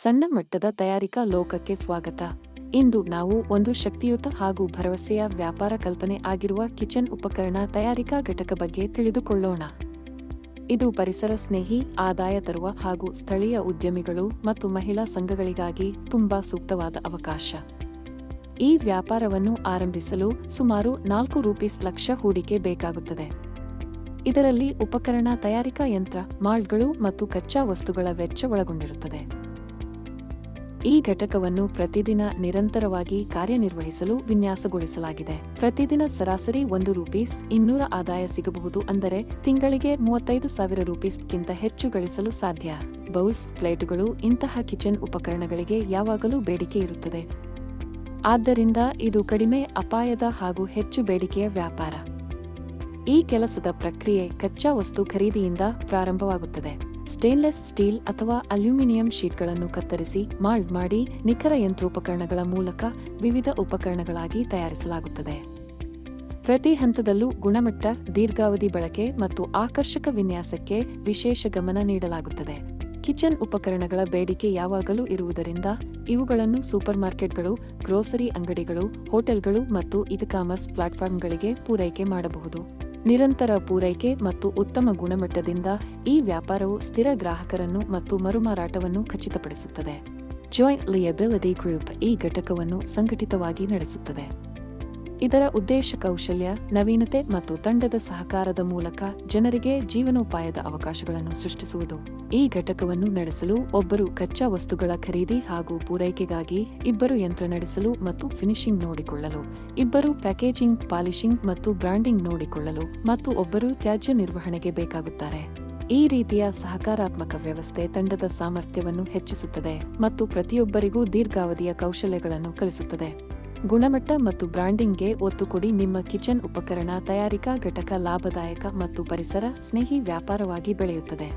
ಸಣ್ಣ ಮಟ್ಟದ ತಯಾರಿಕಾ ಲೋಕಕ್ಕೆ ಸ್ವಾಗತ. ಇಂದು ನಾವು ಒಂದು ಶಕ್ತಿಯುತ ಹಾಗೂ ಭರವಸೆಯ ವ್ಯಾಪಾರ ಕಲ್ಪನೆ ಆಗಿರುವ ಕಿಚನ್ ಉಪಕರಣ ತಯಾರಿಕಾ ಘಟಕ ಬಗ್ಗೆ ತಿಳಿದುಕೊಳ್ಳೋಣ. ಇದು ಪರಿಸರ ಸ್ನೇಹಿ, ಆದಾಯ ತರುವ ಹಾಗೂ ಸ್ಥಳೀಯ ಉದ್ಯಮಿಗಳು ಮತ್ತು ಮಹಿಳಾ ಸಂಘಗಳಿಗಾಗಿ ತುಂಬಾ ಸೂಕ್ತವಾದ ಅವಕಾಶ. ಈ ವ್ಯಾಪಾರವನ್ನು ಆರಂಭಿಸಲು ಸುಮಾರು ₹4 ಲಕ್ಷ ಹೂಡಿಕೆ ಬೇಕಾಗುತ್ತದೆ. ಇದರಲ್ಲಿ ಉಪಕರಣ ತಯಾರಿಕಾ ಯಂತ್ರ, ಮಾಲ್ಟ್ಗಳು ಮತ್ತು ಕಚ್ಚಾ ವಸ್ತುಗಳ ವೆಚ್ಚ ಒಳಗೊಂಡಿರುತ್ತದೆ. ಈ ಘಟಕವನ್ನು ಪ್ರತಿದಿನ ನಿರಂತರವಾಗಿ ಕಾರ್ಯನಿರ್ವಹಿಸಲು ವಿನ್ಯಾಸಗೊಳಿಸಲಾಗಿದೆ. ಪ್ರತಿದಿನ ಸರಾಸರಿ ₹1,200 ಆದಾಯ ಸಿಗಬಹುದು, ಅಂದರೆ ತಿಂಗಳಿಗೆ ₹35,000 ಹೆಚ್ಚು ಗಳಿಸಲು ಸಾಧ್ಯ. ಬೌಲ್ಸ್, ಪ್ಲೇಟುಗಳು ಇಂತಹ ಕಿಚನ್ ಉಪಕರಣಗಳಿಗೆ ಯಾವಾಗಲೂ ಬೇಡಿಕೆ ಇರುತ್ತದೆ. ಆದ್ದರಿಂದ ಇದು ಕಡಿಮೆ ಅಪಾಯದ ಹಾಗೂ ಹೆಚ್ಚು ಬೇಡಿಕೆಯ ವ್ಯಾಪಾರ. ಈ ಕೆಲಸದ ಪ್ರಕ್ರಿಯೆ ಕಚ್ಚಾ ವಸ್ತು ಖರೀದಿಯಿಂದ ಪ್ರಾರಂಭವಾಗುತ್ತದೆ. ಸ್ಟೇನ್ಲೆಸ್ ಸ್ಟೀಲ್ ಅಥವಾ ಅಲ್ಯೂಮಿನಿಯಂ ಶೀಟ್ಗಳನ್ನು ಕತ್ತರಿಸಿ ಮಾಲ್ಡ್ ಮಾಡಿ ನಿಖರ ಯಂತ್ರೋಪಕರಣಗಳ ಮೂಲಕ ವಿವಿಧ ಉಪಕರಣಗಳಾಗಿ ತಯಾರಿಸಲಾಗುತ್ತದೆ. ಪ್ರತಿ ಹಂತದಲ್ಲೂ ಗುಣಮಟ್ಟ, ದೀರ್ಘಾವಧಿ ಬಳಕೆ ಮತ್ತು ಆಕರ್ಷಕ ವಿನ್ಯಾಸಕ್ಕೆ ವಿಶೇಷ ಗಮನ ನೀಡಲಾಗುತ್ತದೆ. ಕಿಚನ್ ಉಪಕರಣಗಳ ಬೇಡಿಕೆ ಯಾವಾಗಲೂ ಇರುವುದರಿಂದ ಇವುಗಳನ್ನು ಸೂಪರ್ ಮಾರ್ಕೆಟ್ಗಳು, ಗ್ರೋಸರಿ ಅಂಗಡಿಗಳು, ಹೋಟೆಲ್ಗಳು ಮತ್ತು ಇ-ಕಾಮರ್ಸ್ ಪ್ಲಾಟ್ಫಾರ್ಮ್ಗಳಿಗೆ ಪೂರೈಕೆ ಮಾಡಬಹುದು. ನಿರಂತರ ಪೂರೈಕೆ ಮತ್ತು ಉತ್ತಮ ಗುಣಮಟ್ಟದಿಂದ ಈ ವ್ಯಾಪಾರವು ಸ್ಥಿರ ಗ್ರಾಹಕರನ್ನು ಮತ್ತು ಮರುಮಾರಾಟವನ್ನು ಖಚಿತಪಡಿಸುತ್ತದೆ. ಜಾಯಿಂಟ್ ಲಯಬಿಲಿಟಿ ಗ್ರೂಪ್ ಈ ಘಟಕವನ್ನು ಸಂಘಟಿತವಾಗಿ ನಡೆಸುತ್ತದೆ. ಇದರ ಉದ್ದೇಶ ಕೌಶಲ್ಯ, ನವೀನತೆ ಮತ್ತು ತಂಡದ ಸಹಕಾರದ ಮೂಲಕ ಜನರಿಗೆ ಜೀವನೋಪಾಯದ ಅವಕಾಶಗಳನ್ನು ಸೃಷ್ಟಿಸುವುದು. ಈ ಘಟಕವನ್ನು ನಡೆಸಲು ಒಬ್ಬರು ಕಚ್ಚಾ ವಸ್ತುಗಳ ಖರೀದಿ ಹಾಗೂ ಪೂರೈಕೆಗಾಗಿ, ಇಬ್ಬರು ಯಂತ್ರ ನಡೆಸಲು ಮತ್ತು ಫಿನಿಶಿಂಗ್ ನೋಡಿಕೊಳ್ಳಲು, ಇಬ್ಬರು ಪ್ಯಾಕೇಜಿಂಗ್, ಪಾಲಿಶಿಂಗ್ ಮತ್ತು ಬ್ರಾಂಡಿಂಗ್ ನೋಡಿಕೊಳ್ಳಲು ಮತ್ತು ಒಬ್ಬರು ತ್ಯಾಜ್ಯ ನಿರ್ವಹಣೆಗೆ ಬೇಕಾಗುತ್ತಾರೆ. ಈ ರೀತಿಯ ಸಹಕಾರಾತ್ಮಕ ವ್ಯವಸ್ಥೆ ತಂಡದ ಸಾಮರ್ಥ್ಯವನ್ನು ಹೆಚ್ಚಿಸುತ್ತದೆ ಮತ್ತು ಪ್ರತಿಯೊಬ್ಬರಿಗೂ ದೀರ್ಘಾವಧಿಯ ಕೌಶಲ್ಯಗಳನ್ನು ಕಲಿಸುತ್ತದೆ. ಗುಣಮಟ್ಟ ಮತ್ತು ಬ್ರಾಂಡಿಂಗ್ಗೆ ಒತ್ತು ಕೊಡಿ. ನಿಮ್ಮ ಕಿಚನ್ ಉಪಕರಣ ತಯಾರಿಕಾ ಘಟಕ ಲಾಭದಾಯಕ ಮತ್ತು ಪರಿಸರ ಸ್ನೇಹಿ ವ್ಯಾಪಾರವಾಗಿ ಬೆಳೆಯುತ್ತದೆ.